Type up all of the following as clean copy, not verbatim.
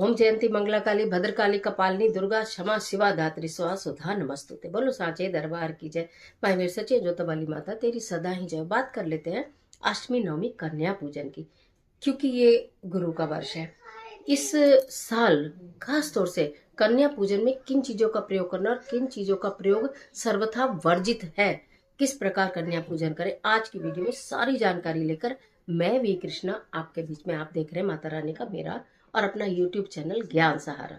ओम जयंती मंगला काली भद्रकाली कपालिनी दुर्गा क्षमा शिवा धात्री स्वाहा सुधा नमस्तुते। बोलो सांचे दरबार की जय। भाई मेरे सच्चे जोता वाली माता तेरी सदा ही जय। बात कर लेते हैं अष्टमी नवमी कन्या पूजन की, क्योंकि ये गुरु का वर्ष है। इस साल खास तौर से कन्या पूजन में किन चीजों का प्रयोग करना और किन चीजों का प्रयोग सर्वथा वर्जित है, किस प्रकार कन्या पूजन करें, आज की वीडियो में सारी जानकारी लेकर मैं वी कृष्णा आपके बीच में। आप देख रहे हैं माता रानी का मेरा और अपना YouTube चैनल ज्ञान सहारा।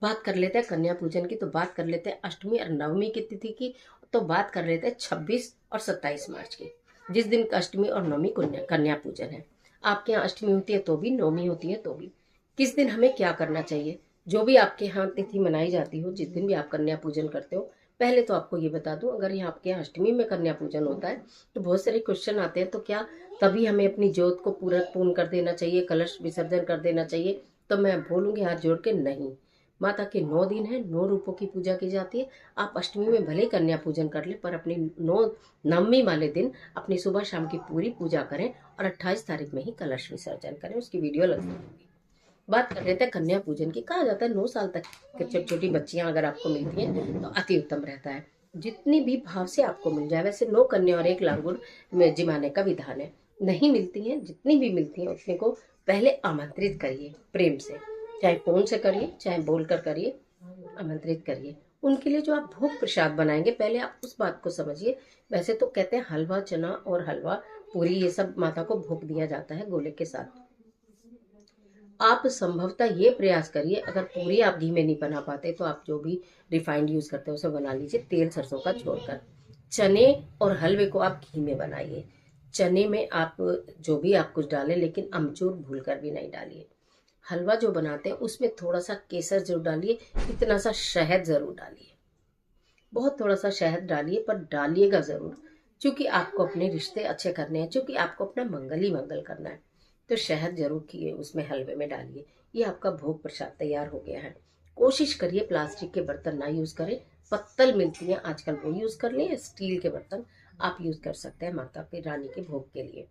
बात कर लेते हैं कन्या पूजन की, तो बात कर लेते हैं अष्टमी और नवमी की तिथि की, तो बात कर लेते हैं 26 और 27 मार्च की, जिस दिन अष्टमी और नवमी कन्या पूजन है। आपके यहाँ अष्टमी होती है तो भी, नवमी होती है तो भी, किस दिन हमें क्या करना चाहिए, जो भी आपके यहाँ तिथि मनाई जाती हो, जिस दिन भी आप कन्या पूजन करते हो। पहले तो आपको ये बता दूं, अगर यहाँ आपके यहाँ अष्टमी में कन्या पूजन होता है तो बहुत सारे क्वेश्चन आते हैं, तो क्या तभी हमें अपनी ज्योत को पूर्ण कर देना चाहिए, कलश विसर्जन कर देना चाहिए? तो मैं बोलूंगी हाथ जोड़ के, नहीं। माता के 9 दिन है, 9 रूपों की पूजा की जाती है। आप अष्टमी में भले कन्या पूजन कर ले, पर अपनी नवमी वाले दिन अपनी सुबह शाम की पूरी पूजा करें और 28 तारीख में ही कलश विसर्जन करें। उसकी वीडियो लगी होगी। बात कर लेते हैं कन्या पूजन की। कहा जाता है 9 साल तक छोटी छोटी बच्चियां अगर आपको मिलती हैं तो अति उत्तम रहता है, जितनी भी भाव से आपको मिल जाए। वैसे 9 कन्या और 1 लांगुर में जिमाने का विधान है। नहीं मिलती हैं, जितनी भी मिलती हैं उतने को पहले आमंत्रित करिए प्रेम से, चाहे फोन से करिए चाहे बोलकर करिए, आमंत्रित करिए। उनके लिए जो आप भोग प्रसाद बनाएंगे, पहले आप उस बात को समझिए। वैसे तो कहते हैं हलवा चना और हलवा पूरी ये सब माता को भोग दिया जाता है गोले के साथ। आप संभवतः ये प्रयास करिए, अगर पूरी आप घी में नहीं बना पाते तो आप जो भी रिफाइंड यूज करते हैं उसे बना लीजिए, तेल सरसों का छोड़कर। चने और हलवे को आप घी में बनाइए। चने में आप जो भी आप कुछ डालें, लेकिन अमचूर भूलकर भी नहीं डालिए। हलवा जो बनाते हैं उसमें थोड़ा सा केसर जरूर डालिए, इतना सा शहद जरूर डालिए, बहुत थोड़ा सा शहद डालिए, पर डालिएगा जरूर, क्योंकि आपको अपने रिश्ते अच्छे करने हैं, क्योंकि आपको अपना मंगल ही मंगल करना है। तो शहद जरूर किए उसमें हलवे में डालिए। ये आपका भोग प्रसाद तैयार हो गया है। कोशिश करिए प्लास्टिक के बर्तन ना यूज करें, पत्तल मिलती हैं आजकल वो यूज कर लें, स्टील के बर्तन आप यूज कर सकते हैं माता की रानी के भोग के लिए।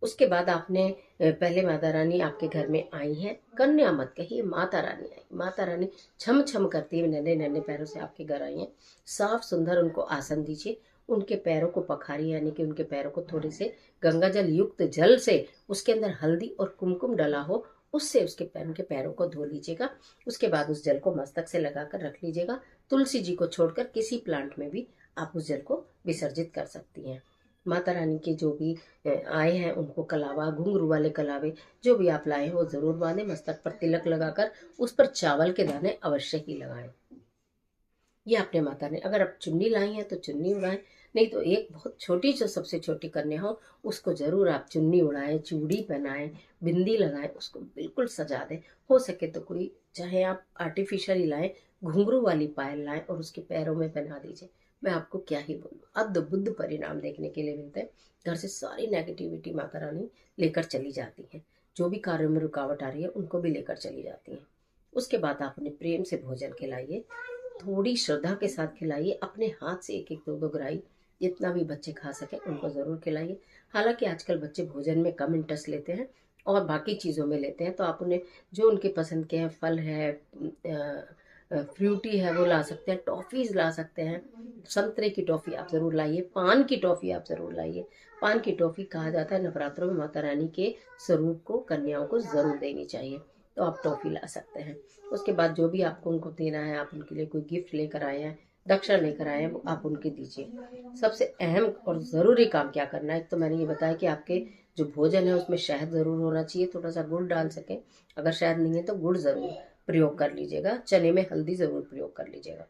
उसके बाद आपने पहले माता रानी आपके घर में आई हैं, कन्या मत कहिए, माता रानी आई। माता रानी छम छम करती हुई नन्हे नन्हे पैरों से आपके घर आई हैं। साफ सुंदर उनको आसन दीजिए, उनके पैरों को पखारिए, यानी कि उनके पैरों को थोड़े से गंगा जल युक्त जल से, उसके अंदर हल्दी और कुमकुम डला हो, उससे उनके पैरों को धो लीजिएगा। उसके बाद उस जल को मस्तक से लगाकर रख लीजिएगा। तुलसी जी को छोड़कर किसी प्लांट में भी आप उस जल को विसर्जित कर सकती हैं। माता रानी के जो भी आए हैं उनको कलावा, घुंघरू वाले कलावे जो भी आप लाए हो जरूर बांधे। मस्तक पर तिलक लगाकर उस पर चावल के दाने अवश्य ही लगाएं। ये आपने माता ने, अगर आप चुन्नी लाई हैं तो चुन्नी उड़ाएं, नहीं तो एक बहुत छोटी, जो सबसे छोटी कन्या हो उसको जरूर आप चुन्नी उड़ाएं, चूड़ी पहनाएं, बिंदी लगाएं, उसको बिल्कुल सजा दें। हो सके तो कोई, चाहे आप आर्टिफिशियल लाएं, घुंघरू वाली पायल लाएं और उसके पैरों में पहना दीजिए। मैं आपको क्या ही बोलूं, अद्भुत परिणाम देखने के लिए मिलते हैं। घर से सारी नेगेटिविटी माता रानी लेकर चली जाती हैं, जो भी कार्यों में रुकावट आ रही है उनको भी लेकर चली जाती हैं। उसके बाद आप अपने प्रेम से भोजन खिलाइए, थोड़ी श्रद्धा के साथ खिलाइए। अपने हाथ से एक एक दो दो ग्राही जितना भी बच्चे खा सके उनको जरूर खिलाइए। हालांकि आजकल बच्चे भोजन में कम इंटरेस्ट लेते हैं और बाकी चीज़ों में लेते हैं, तो आप उन्हें जो उनके पसंद के हैं, फल है, फ्रूटी है, वो ला सकते हैं, टॉफीज ला सकते हैं। संतरे की टॉफी आप जरूर लाइए, पान की टॉफी आप जरूर लाइए। पान की टॉफी कहा जाता है नवरात्रों में माता रानी के स्वरूप को कन्याओं को जरूर देनी चाहिए, तो आप टॉफी ला सकते हैं। उसके बाद जो भी आपको उनको देना है, आप उनके लिए कोई गिफ्ट लेकर आए हैं, दक्षिणा लेकर आए हैं, वो आप उनके दीजिए। सबसे अहम और ज़रूरी काम क्या करना है, तो मैंने ये बताया कि आपके जो भोजन है उसमें शहद ज़रूर होना चाहिए, थोड़ा सा गुड़ डाल सकें, अगर शहद नहीं है तो गुड़ ज़रूर प्रयोग कर लीजिएगा। चने में हल्दी ज़रूर प्रयोग कर लीजिएगा।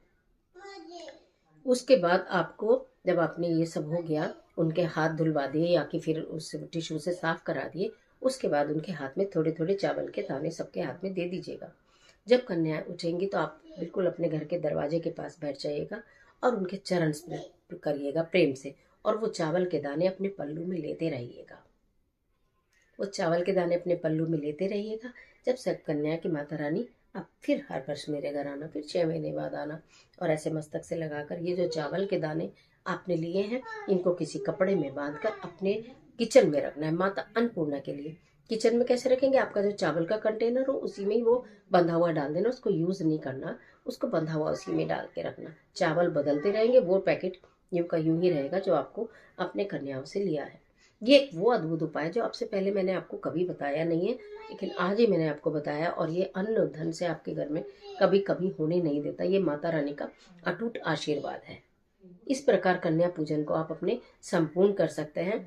उसके बाद आपको, जब आपने ये सब हो गया, उनके हाथ धुलवा दिए या कि फिर उस टिश्यू से साफ करा दिए, उसके बाद उनके हाथ में थोड़े थोड़े चावल के दाने सबके हाथ में दे दीजिएगा। जब कन्याएं उठेंगी तो आप बिल्कुल अपने घर के दरवाजे के पास बैठ जाइएगा और उनके चरण स्पर्श करिएगा प्रेम से, और वो चावल के दाने अपने पल्लू में लेते रहिएगा। वो चावल के दाने अपने पल्लू में लेते रहिएगा। जब सब कन्या की माता रानी अब फिर हर वर्ष मेरे घर आना, फिर 6 महीने बाद आना, और ऐसे मस्तक से लगाकर ये जो चावल के दाने आपने लिए हैं इनको किसी कपड़े में बांधकर अपने किचन में रखना है, माता अन्नपूर्णा के लिए। किचन में कैसे रखेंगे, आपका जो चावल का कंटेनर हो उसी में ही वो बंधा हुआ डाल देना, उसको यूज़ नहीं करना, उसको बंधा हुआ उसी में डाल के रखना। चावल बदलते रहेंगे, वो पैकेट यूं का यूं ही रहेगा जो आपको अपने कन्याओं से लिया है। ये एक वो अद्भुत उपाय जो आपसे पहले मैंने आपको कभी बताया नहीं है, लेकिन आज ही मैंने आपको बताया, और ये अन्न धन से आपके घर में कभी कभी होने नहीं देता। ये माता रानी का अटूट आशीर्वाद है। इस प्रकार कन्या पूजन को आप अपने संपूर्ण कर सकते हैं।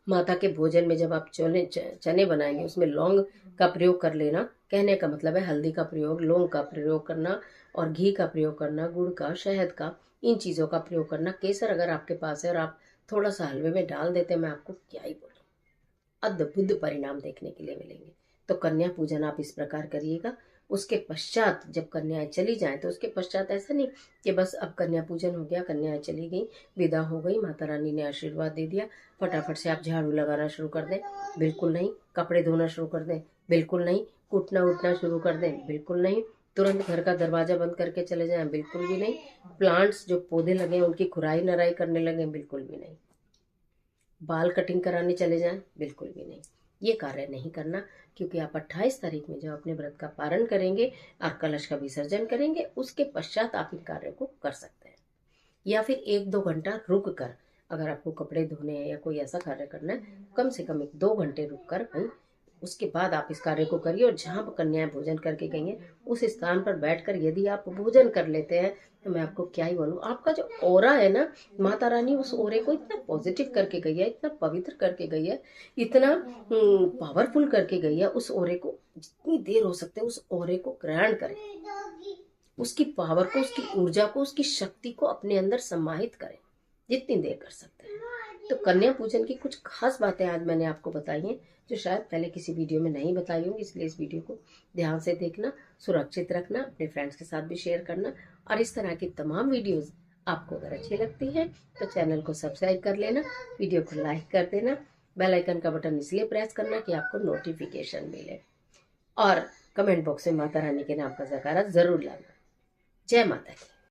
माता के भोजन में जब आप चने बनाएंगे उसमें लौंग का प्रयोग कर लेना। कहने का मतलब है हल्दी का प्रयोग, लौंग का प्रयोग करना और घी का प्रयोग करना, गुड़ का, शहद का, इन चीज़ों का प्रयोग करना। केसर अगर आपके पास है और आप थोड़ा सा हलवे में डाल देते हैं, मैं आपको क्या ही बोलूं, अद्भुत परिणाम देखने के लिए मिलेंगे। तो कन्या पूजन आप इस प्रकार करिएगा। उसके पश्चात जब कन्याएं चली जाएं तो उसके पश्चात ऐसा नहीं कि बस अब कन्या पूजन हो गया, कन्याएं चली गई, विदा हो गई, माता रानी ने आशीर्वाद दे दिया, फटाफट से आप झाड़ू लगाना शुरू कर दें, बिल्कुल नहीं। कपड़े धोना शुरू कर दें, बिल्कुल नहीं। कूटना उठना शुरू कर दें, बिल्कुल नहीं। तुरंत घर का दरवाजा बंद करके चले जाएं, बिल्कुल भी नहीं। प्लांट्स जो पौधे लगे हैं उनकी खुराई नराई करने लगे, बिल्कुल भी नहीं। बाल कटिंग कराने चले जाएं, बिल्कुल भी नहीं। ये कार्य नहीं करना, क्योंकि आप 28 तारीख में जब अपने व्रत का पारण करेंगे और कलश का विसर्जन करेंगे, उसके पश्चात आप इन कार्यों को कर सकते हैं। या फिर 1-2 घंटा रुक कर, अगर आपको कपड़े धोने हैं या कोई ऐसा कार्य करना है, कम से कम 1-2 घंटे रुक कर भाई उसके बाद आप इस कार्य को करिए। और जहाँ पर कन्याएं भोजन करके गई हैं उस स्थान पर बैठकर यदि आप भोजन कर लेते हैं तो मैं आपको क्या ही बोलूँ, आपका जो ऑरा है ना, माता रानी उस ऑरे को इतना पॉजिटिव करके गई है, इतना पवित्र करके गई है, इतना पावरफुल करके गई है। उस ऑरे को जितनी देर हो सकते है उस ऑरे को ग्रहण करें, उसकी पावर को, उसकी ऊर्जा को, उसकी शक्ति को अपने अंदर समाहित करें जितनी देर कर सकते हैं। तो कन्या पूजन की कुछ खास बातें आज मैंने आपको बताई हैं जो शायद पहले किसी वीडियो में नहीं बताई होंगी, इसलिए इस वीडियो को ध्यान से देखना, सुरक्षित रखना, अपने फ्रेंड्स के साथ भी शेयर करना। और इस तरह की तमाम वीडियोस आपको अगर अच्छी लगती है तो चैनल को सब्सक्राइब कर लेना, वीडियो को लाइक कर देना, बेल आइकन का बटन इसलिए प्रेस करना कि आपको नोटिफिकेशन मिले, और कमेंट बॉक्स में माता रानी के नाम का जयकारा जरूर लाना। जय माता की।